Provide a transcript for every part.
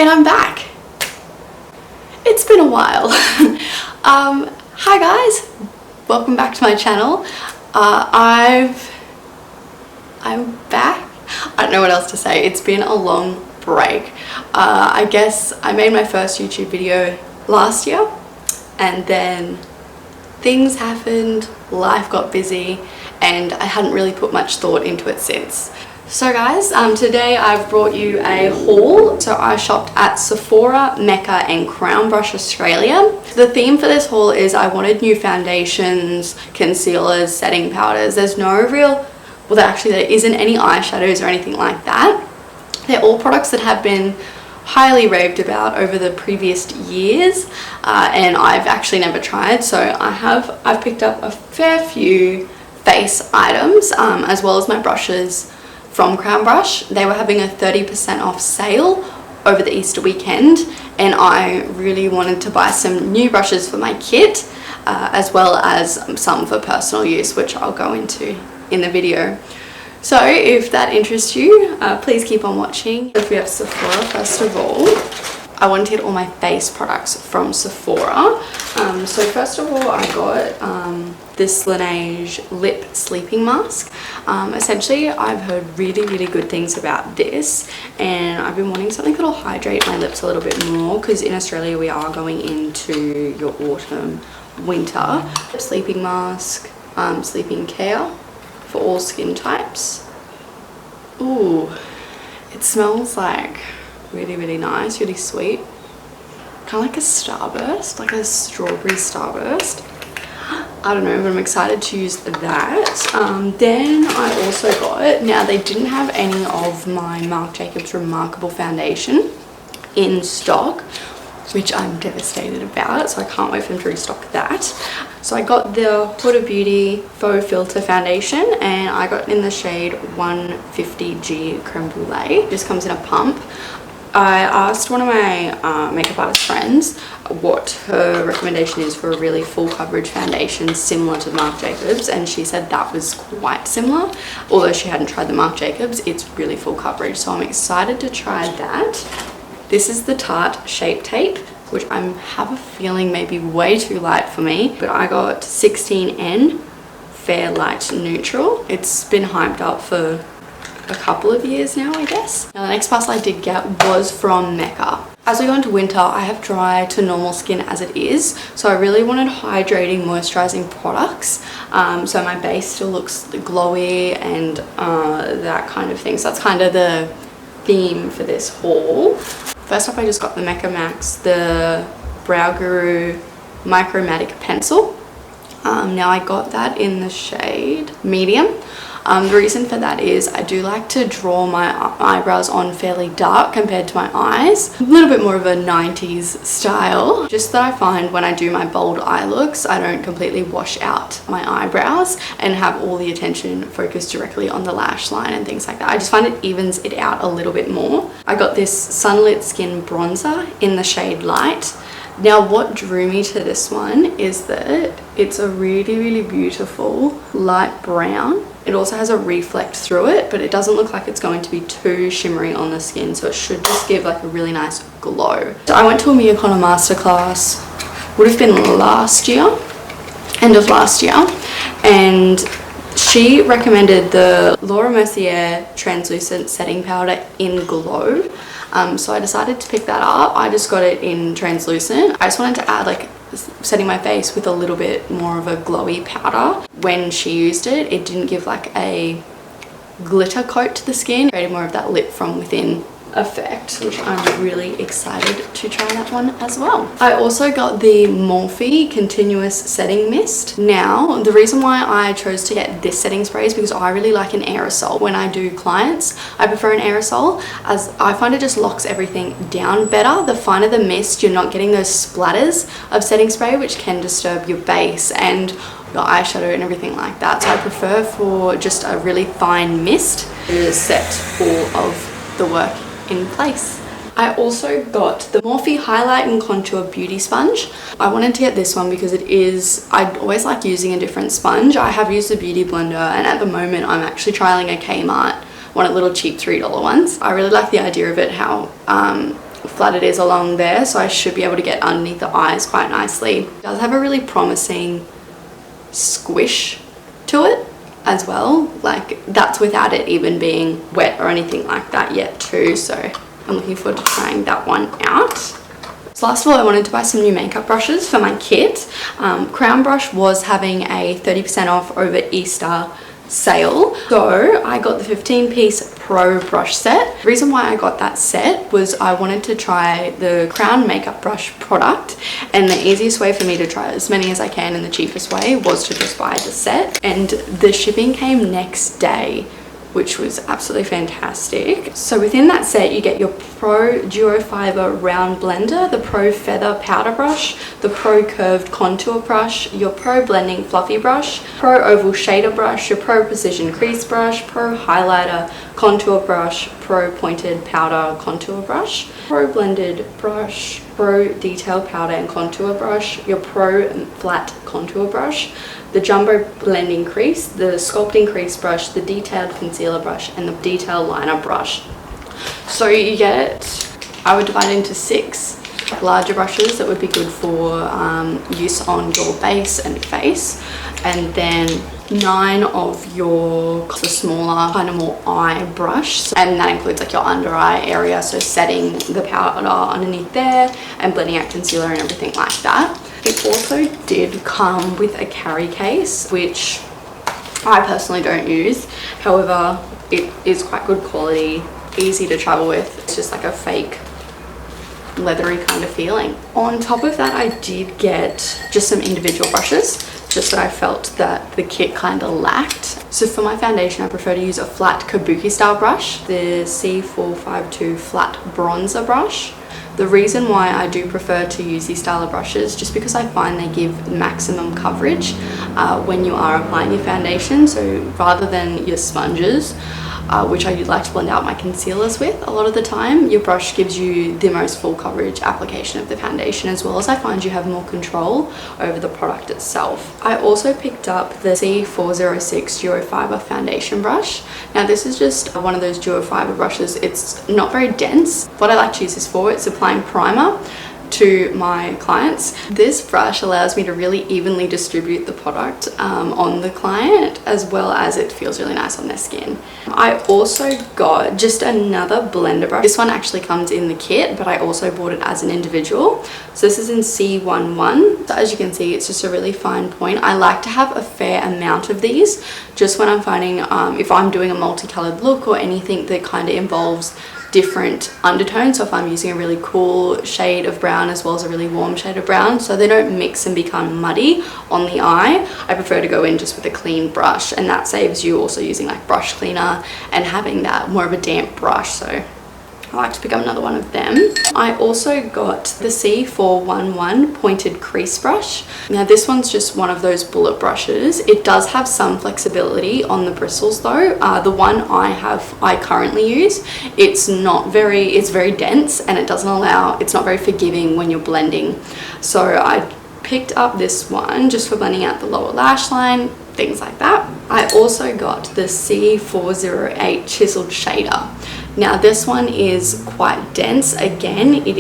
And I'm back. It's been a while. Hi guys, welcome back to my channel. I'm back. I don't know what else to say. It's been a long break. I guess I made my first YouTube video last year and then things happened, life got busy, and I hadn't really put much thought into it since. So guys, today I've brought you a haul. So I shopped at Sephora, Mecca and Crown Brush Australia. The theme for this haul is I wanted new foundations, concealers, setting powders. There's no real, well there isn't any eyeshadows or anything like that. They're all products that have been highly raved about over the previous years and I've actually never tried. So I've picked up a fair few face items as well as my brushes from Crown Brush. They were having a 30% off sale over the Easter weekend and I really wanted to buy some new brushes for my kit as well as some for personal use, which I'll go into in the video. So if that interests you, please keep on watching. If we have Sephora, first of all, I wanted to get all my face products from Sephora. So first of all, I got this Laneige lip sleeping mask. Essentially, I've heard really good things about this and I've been wanting something that'll hydrate my lips a little bit more because in Australia we are going into your autumn, winter. Sleeping mask, sleeping care for all skin types. Ooh, it smells like really nice, really sweet. Kind of like a starburst, like a strawberry starburst. I don't know, but I'm excited to use that. Then I also got, now they didn't have any of my Marc Jacobs Remarkable foundation in stock, which I'm devastated about, so I can't wait for them to restock that. So I got the Huda Beauty Faux Filter Foundation and I got in the shade 150G Creme Brulee. It just comes in a pump. I asked one of my makeup artist friends what her recommendation is for a really full coverage foundation similar to the Marc Jacobs, and she said that was quite similar. Although she hadn't tried the Marc Jacobs, it's really full coverage, so I'm excited to try that. This is the Tarte Shape Tape, which I have a feeling may be way too light for me, but I got 16N Fair Light Neutral. It's been hyped up for a couple of years now, I guess. Now the next parcel I did get was from Mecca. As we go into winter, I have dry to normal skin as it is, so I really wanted hydrating, moisturizing products. So my base still looks glowy and that kind of thing. So that's kind of the theme for this haul. First off, I just got the Mecca Max, the Brow Guru Micromatic Pencil. Now I got that in the shade medium. The reason for that is I do like to draw my eyebrows on fairly dark compared to my eyes. A little bit more of a 90s style. Just that I find when I do my bold eye looks, I don't completely wash out my eyebrows and have all the attention focused directly on the lash line and things like that. I just find it evens it out a little bit more. I got this Sunlit Skin Bronzer in the shade Light. Now what drew me to this one is that it's a really beautiful light brown. It also has a reflect through it, but it doesn't look like it's going to be too shimmery on the skin, so it should just give like a really nice glow. So I went to a Mia Connor masterclass, would have been last year, end of last year, and she recommended the Laura Mercier translucent setting powder in Glow. So I decided to pick that up. I just got it in translucent. I just wanted to add like setting my face with a little bit more of a glowy powder. When she used it, it didn't give like a glitter coat to the skin. It created more of that lit from within effect, which I'm really excited to try that one as well. I also got the Morphe Continuous Setting Mist. Now, the reason why I chose to get this setting spray is because I really like an aerosol. When I do clients, I prefer an aerosol as I find it just locks everything down better. The finer the mist, you're not getting those splatters of setting spray, which can disturb your base and your eyeshadow and everything like that. So I prefer for just a really fine mist to set all of the work in place. I also got the Morphe Highlight and Contour Beauty Sponge. I wanted to get this one because I always like using a different sponge. I have used the Beauty Blender and at the moment I'm actually trialing a Kmart, one of the little cheap $3 ones. I really like the idea of it, how flat it is along there, so I should be able to get underneath the eyes quite nicely. It does have a really promising squish to it as well, like that's without it even being wet or anything like that yet too, so I'm looking forward to trying that one out. So last of all, I wanted to buy some new makeup brushes for my kit. Crown Brush was having a 30% off over Easter sale, so I got the 15-piece Pro brush set. The reason why I got that set was I wanted to try the Crown makeup brush product, and the easiest way for me to try as many as I can in the cheapest way was to just buy the set, and the shipping came next day, which was absolutely fantastic. So within that set you get your Pro Duo Fiber Round Blender, the Pro Feather Powder Brush, the Pro Curved Contour Brush, your Pro Blending Fluffy Brush, Pro Oval Shader Brush, your Pro Precision Crease Brush, Pro Highlighter Contour Brush, Pro Pointed Powder Contour Brush, Pro Blended Brush, Pro Detail Powder and Contour Brush, your Pro Flat Contour Brush, the Jumbo Blending Crease, the Sculpting Crease Brush, the Detailed Concealer Brush, and the Detail Liner Brush. So you get, I would divide into 6 larger brushes that would be good for use on your base and face, and then 9 of the smaller kind of more eye brush, and that includes like your under eye area, so setting the powder underneath there and blending out concealer and everything like that. It also did come with a carry case, which I personally don't use. However, it is quite good quality, easy to travel with. It's just like a fake leathery kind of feeling. On top of that, I did get just some individual brushes, just that I felt that the kit kind of lacked. So for my foundation, I prefer to use a flat kabuki style brush, the C452 flat bronzer brush. The reason why I do prefer to use these style of brushes, just because I find they give maximum coverage when you are applying your foundation. So rather than your sponges, which I like to blend out my concealers with a lot of the time, your brush gives you the most full coverage application of the foundation, as well as I find you have more control over the product itself. I also picked up the C406 Duo Fiber foundation brush. Now this is just one of those duo fiber brushes. It's not very dense. What I like to use this for, it's applying primer to my clients. This brush allows me to really evenly distribute the product on the client, as well as it feels really nice on their skin. I also got just another blender brush. This one actually comes in the kit, but I also bought it as an individual. So this is in C11. So as you can see, it's just a really fine point. I like to have a fair amount of these, just when I'm finding if I'm doing a multicolored look or anything that kind of involves different undertones. So if I'm using a really cool shade of brown as well as a really warm shade of brown, so they don't mix and become muddy on the eye, I prefer to go in just with a clean brush, and that saves you also using like brush cleaner and having that more of a damp brush. So I like to pick up another one of them. I also got the C411 pointed crease brush. Now this one's just one of those bullet brushes. It does have some flexibility on the bristles though. The one I currently use, it's very dense, and it's not very forgiving when you're blending. So I picked up this one just for blending out the lower lash line, things like that. I also got the C408 chiseled shader. Now this one is quite dense. Again, it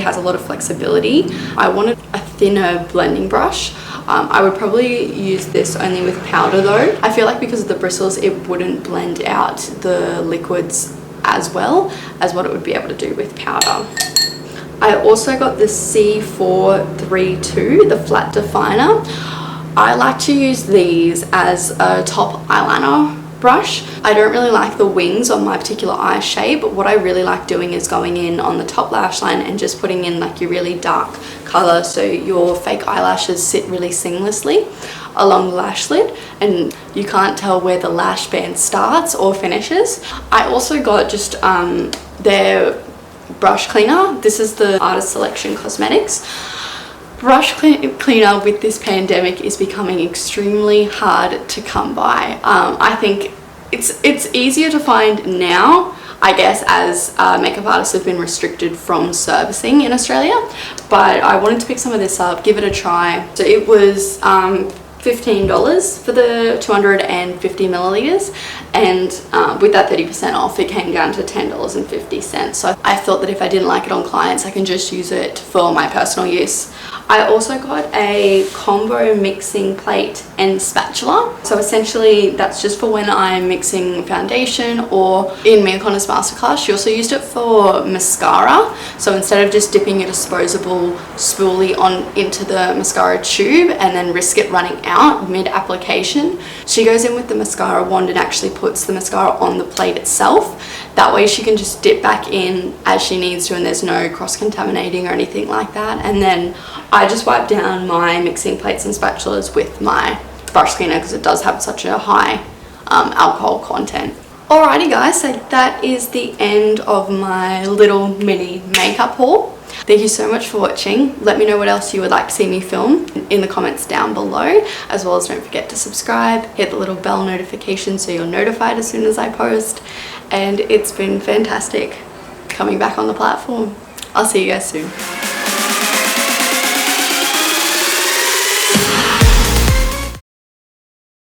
has a lot of flexibility. I wanted a thinner blending brush. I would probably use this only with powder though. I feel like because of the bristles, it wouldn't blend out the liquids as well as what it would be able to do with powder. I also got the C432, the flat definer. I like to use these as a top eyeliner brush. I don't really like the wings on my particular eye shape, but what I really like doing is going in on the top lash line and just putting in like your really dark color, so your fake eyelashes sit really seamlessly along the lash lid and you can't tell where the lash band starts or finishes. I also got just their brush cleaner. This is the Artist Selection Cosmetics. Brush cleaner with this pandemic is becoming extremely hard to come by. I think it's easier to find now, I guess, as makeup artists have been restricted from servicing in Australia, but I wanted to pick some of this up, give it a try. So it was $15 for the 250 milliliters, and with that 30% off it came down to $10.50. So I thought that if I didn't like it on clients, I can just use it for my personal use. I also got a combo mixing plate and spatula. So essentially that's just for when I'm mixing foundation, or in Mia Connor's masterclass she also used it for mascara. So instead of just dipping a disposable spoolie on into the mascara tube and then risk it running out mid application, she goes in with the mascara wand and actually puts the mascara on the plate itself. That way she can just dip back in as she needs to and there's no cross-contaminating or anything like that. And then I just wipe down my mixing plates and spatulas with my brush cleaner because it does have such a high alcohol content. Alrighty guys, so that is the end of my little mini makeup haul. Thank you so much for watching. Let me know what else you would like to see me film in the comments down below, as well as don't forget to subscribe, hit the little bell notification so you're notified as soon as I post. And it's been fantastic coming back on the platform. I'll see you guys soon.